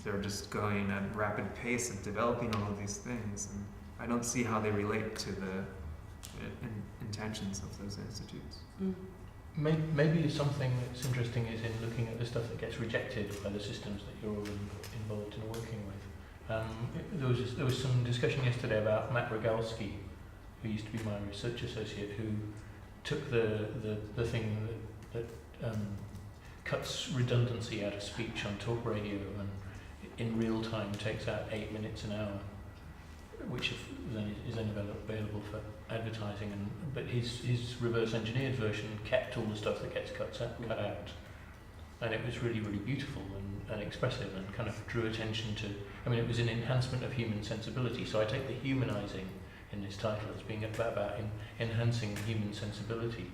they're just going at rapid pace and developing all of these things, and I don't see how they relate to the intentions of those institutes. Maybe something that's interesting is in looking at the stuff that gets rejected by the systems that you're all involved in working with. There was some discussion yesterday about MacroGalaxy, who used to be my research associate, who took the thing that cuts redundancy out of speech on talk radio and in real time takes out 8 minutes an hour, which then is then available for advertising. But his reverse engineered version kept all the stuff that gets cut out. And it was really, really beautiful and expressive and kind of drew attention to, it was an enhancement of human sensibility. So I take the humanizing in this title as being about enhancing human sensibility.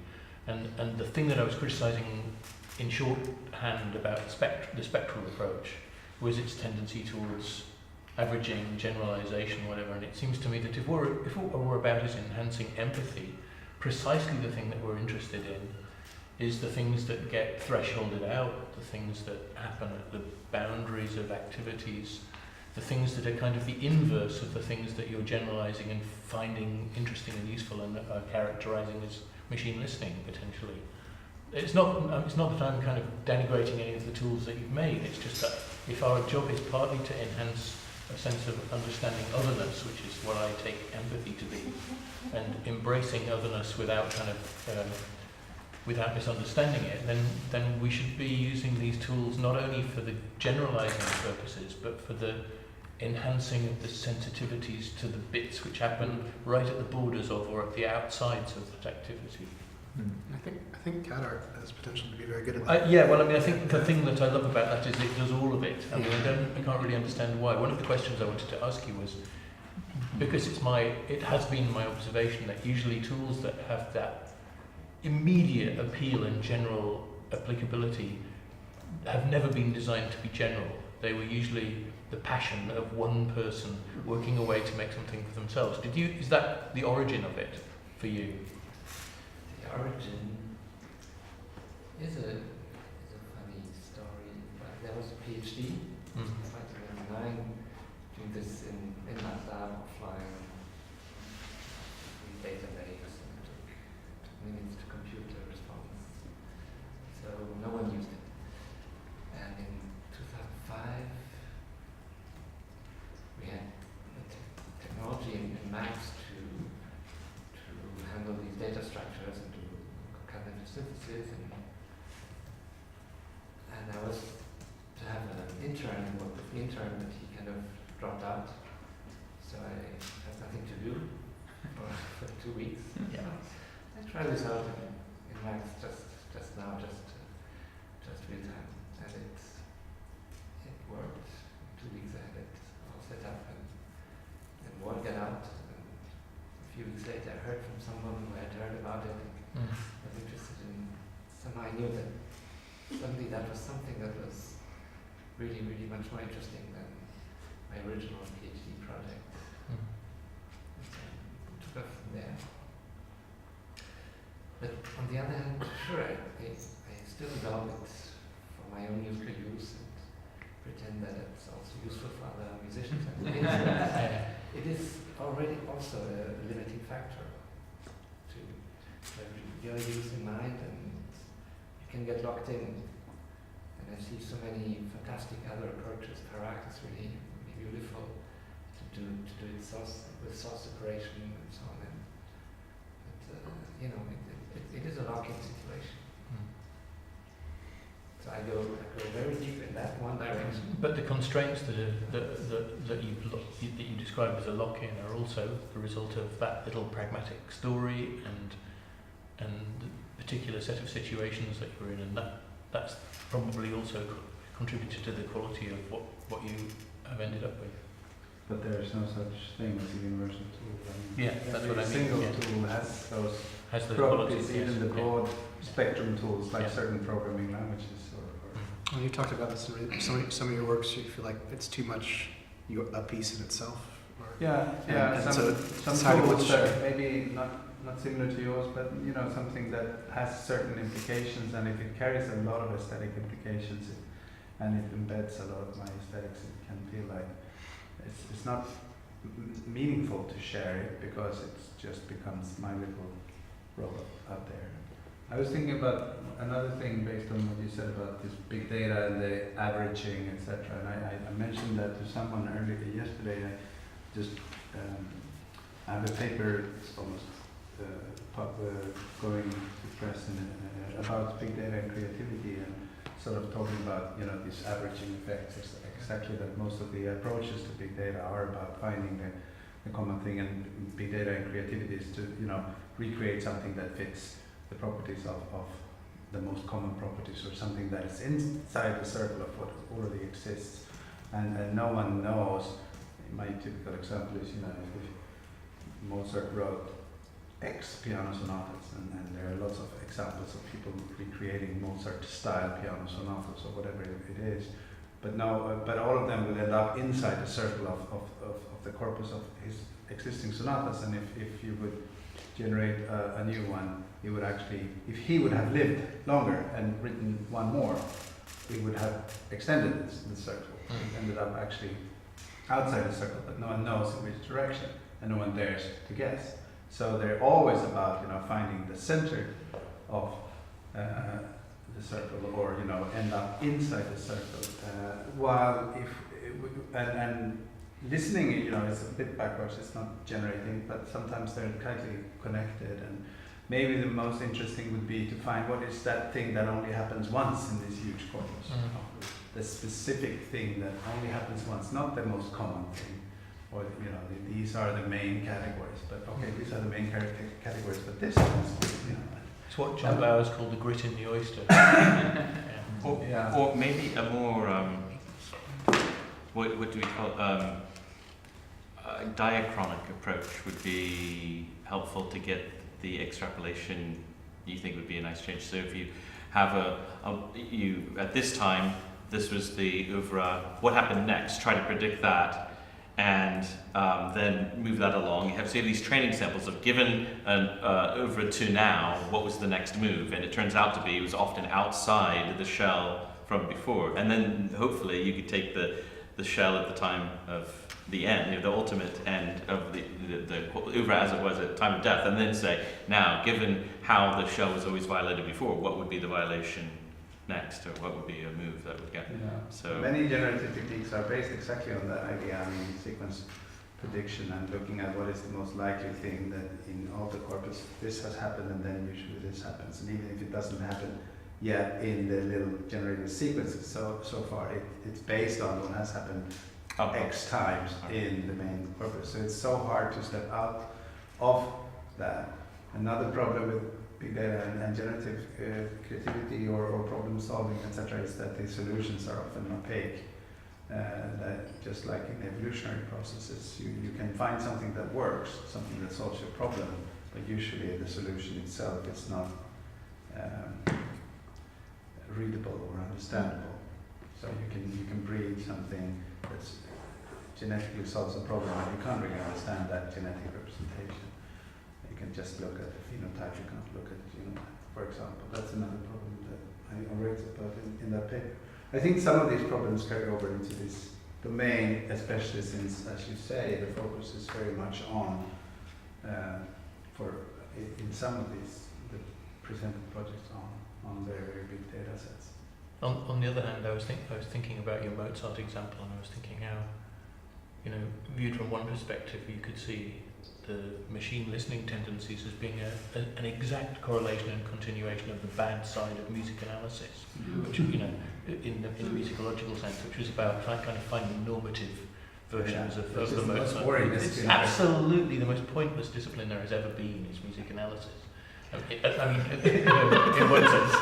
And the thing that I was criticizing in shorthand about the spectral approach was its tendency towards averaging, generalization, whatever. And it seems to me that if what we're about is enhancing empathy, precisely the thing that we're interested in is the things that get thresholded out, the things that happen at the boundaries of activities, the things that are kind of the inverse of the things that you're generalizing and finding interesting and useful and are characterizing as machine listening, potentially. It's not that I'm kind of denigrating any of the tools that you've made, it's just that if our job is partly to enhance a sense of understanding otherness, which is what I take empathy to be, and embracing otherness without kind of without misunderstanding it, then we should be using these tools not only for the generalizing purposes, but for the enhancing of the sensitivities to the bits which happen right at the borders of or at the outsides of that activity. I think cat art has potential to be very good at that. I think the thing that I love about that is it does all of it. I can't really understand why. One of the questions I wanted to ask you was, because it has been my observation that usually tools that have that immediate appeal and general applicability have never been designed to be general. They were usually the passion of one person working away to make something for themselves. Is that the origin of it for you? The origin is a funny story. There was a PhD in 1999 doing this in MATLAB offline database, and it took minutes to compute the response. So no one used it. data structures and do cognitive synthesis, and I was to have an intern, work with the intern, but he kind of dropped out, so I had nothing to do for 2 weeks. Yeah. I tried this out in Max just now, just real time, and it worked. In 2 weeks I had it all set up and worked it out. And a few weeks later I heard from someone who had heard about it and was interested in. Somehow I knew that suddenly that was something that was really, really much more interesting than my original PhD project. Took off from there. But on the other hand, sure, I still develop it for my own musical use and pretend that it's also useful for other musicians. And it is already also a limiting factor to have your use in mind, and you can get locked in. And I see so many fantastic other approaches. Karak is really, really beautiful to do it with source separation and so on. But it is a lock-in situation. So I go very deep in that one direction. But the constraints that you describe as a lock-in are also the result of that little pragmatic story and the particular set of situations that you're in, and that's probably also contributed to the quality of what you have ended up with. But there is no such thing as a universal tool. Yeah, that's what I mean. Every single yeah. tool has those Has the properties, qualities, even the yes. broad spectrum tools, like Yeah. certain programming languages. Well, you talked about this in some of your works. You feel like it's too much a piece in itself. Or, Yeah. and Some deciding what tools to that share. maybe not similar to yours, but something that has certain implications, and if it carries a lot of aesthetic implications, and it embeds a lot of my aesthetics, it can feel like it's not meaningful to share it because it just becomes my little robot out there. I was thinking about another thing based on what you said about this big data and the averaging, etc. And I mentioned that to someone earlier yesterday. I just I have a paper, it's almost going to press about big data and creativity, and sort of talking about these averaging effects. It's exactly that most of the approaches to big data are about finding the common thing, and big data and creativity is to recreate something that fits the properties of the most common properties, or something that is inside the circle of what already exists, and no one knows. My typical example is if Mozart wrote X piano sonatas, and there are lots of examples of people recreating Mozart style piano sonatas or whatever it is, but all of them will end up inside the circle of the corpus of his existing sonatas. And if you would generate a new one, he would actually, if he would have lived longer and written one more, he would have extended the circle. It ended up actually outside the circle, but no one knows in which direction, and no one dares to guess. So they're always about finding the center of the circle, or end up inside the circle. While and listening, is a bit backwards. It's not generating, but sometimes they're tightly connected. And maybe the most interesting would be to find what is that thing that only happens once in this huge corpus. The specific thing that only happens once, not the most common thing. Or these are the main categories. But okay, these are the main categories. But this is, It's what John Bowers called the grit in the oyster. Or maybe a more what do we call a diachronic approach would be helpful to get the extrapolation you think would be a nice change. So if you have you at this time, this was the oeuvre, what happened next, try to predict that, and then move that along. You have these training samples of given an oeuvre to now, what was the next move, and it turns out to be it was often outside the shell from before, and then hopefully you could take the shell at the time of the end, the ultimate end of the oeuvre as it was at time of death, and then say, now, given how the shell was always violated before, what would be the violation next, or what would be a move that would get? Yeah. So many generative techniques are based exactly on that idea. I mean, sequence prediction and looking at what is the most likely thing that in all the corpus this has happened and then usually this happens, and even if it doesn't happen yet in the little generated sequences so far, it's based on what has happened X times in the main corpus. So it's so hard to step out of that. Another problem with big data and generative creativity or problem solving, etc., is that the solutions are often opaque. That just like in evolutionary processes, you can find something that works, something that solves your problem, but usually the solution itself is not readable or understandable. So you can breed something that's genetically solves a problem, and you can't really understand that genetic representation. You can just look at the phenotype, you can't look at the genotype, for example. That's another problem that I wrote about in that paper. I think some of these problems carry over into this domain, especially since, as you say, the focus is very much on, in some of these, the presented projects on very, very big data sets. On the other hand, I was thinking about your Mozart example, and I was thinking how, viewed from one perspective, you could see the machine listening tendencies as being an exact correlation and continuation of the bad side of music analysis, which, in the musicological sense, which was about trying to kind of find the normative versions of the Mozart. It's absolutely the most pointless discipline there has ever been, is music analysis. I mean, in one sense.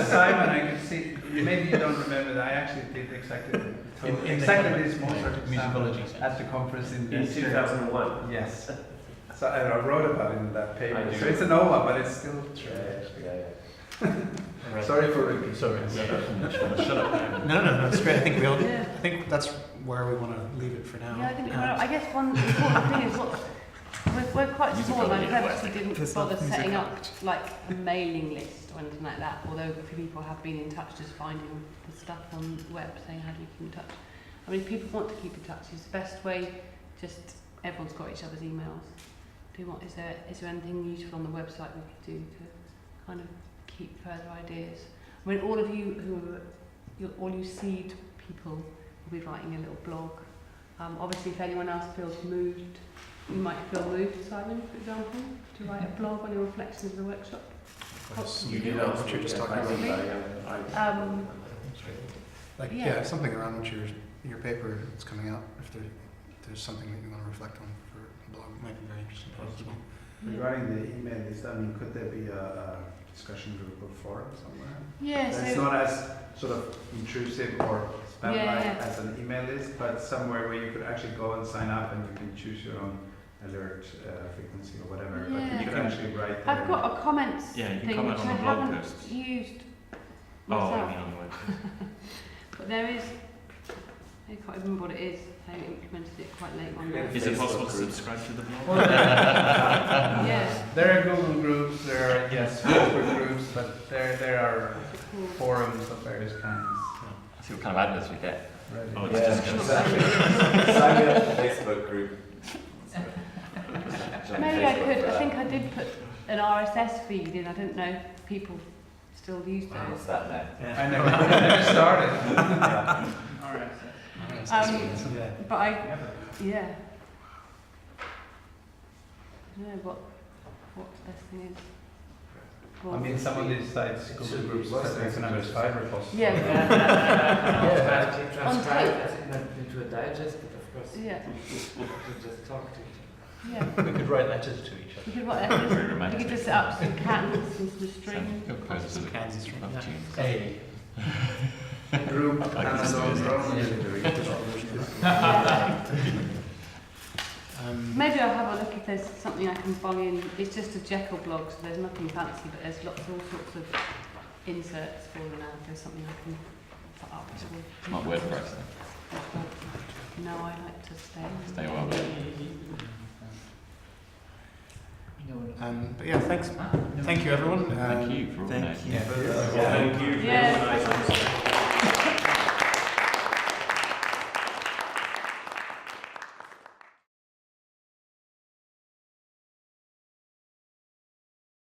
Simon, I could see, maybe you don't remember that I actually did exactly this Mozart musicology at the conference in 2001. Yes. So I wrote about it in that paper. So it's an old one, but it's still true. Sorry for repeating. Sorry. Shut up. No, it's great. I think I think that's where we want to leave it for now. Yeah, I think. I guess one important thing is we're quite small, and I purposely didn't bother setting up like a mailing list or anything like that. Although a few people have been in touch, just finding the stuff on the web saying how do you keep in touch. I mean, if people want to keep in touch, is the best way. Just everyone's got each other's emails. Is there anything useful on the website we could do to kind of keep further ideas? I mean, all of you all you seed people will be writing a little blog. Obviously, if anyone else feels moved, you might feel moved, Simon, for example, to write a blog on your reflections of the workshop. You did ask what you're just talking about. Something around what your paper that's coming out. If there's something that you want to reflect on for a blog, it might be very interesting for us as well. Regarding the email list, I mean, could there be a discussion group or forum somewhere? Yeah, it's not as sort of intrusive or spam-like as an email list, but somewhere where you could actually go and sign up and you can choose your own alert frequency or whatever. Yeah. But you can actually write there. I've got a comments Yeah, you can thing comment which on I the blog haven't posts. used Oh, myself. I mean on the website. But there is, I can't remember what it is. I implemented it quite late one day. Is it possible to subscribe to the blog? Yeah. There are Google groups, there are Facebook groups, but there are forums of various kinds. See what kind of adverts we get. Oh, it's just exactly. Sign me up to the Facebook group. Maybe I could. I think I did put an RSS feed in. I don't know if people still use those. What's that now? I never started. But I don't know what the best thing is. I mean, some of these sites, Google groups, there's an MS5 repository. Yeah. On tape. Into a digest, but of course, Yeah. we just talk to each other. Yeah. We could write letters to each You other. could write letters. You could just set up some cans and some string. Some cans and string. Love tunes. Hey. Group Amazon drone delivery. Maybe I'll have a look if there's something I can bung in. It's just a Jekyll blog, so there's nothing fancy, but there's all sorts of inserts for them now. If there's something I can put up. It's not WordPress then. No, I like to stay. Stay well. But yeah, thanks. Thank you, everyone. Thank you for Thank organising. you. Thank you. Yeah.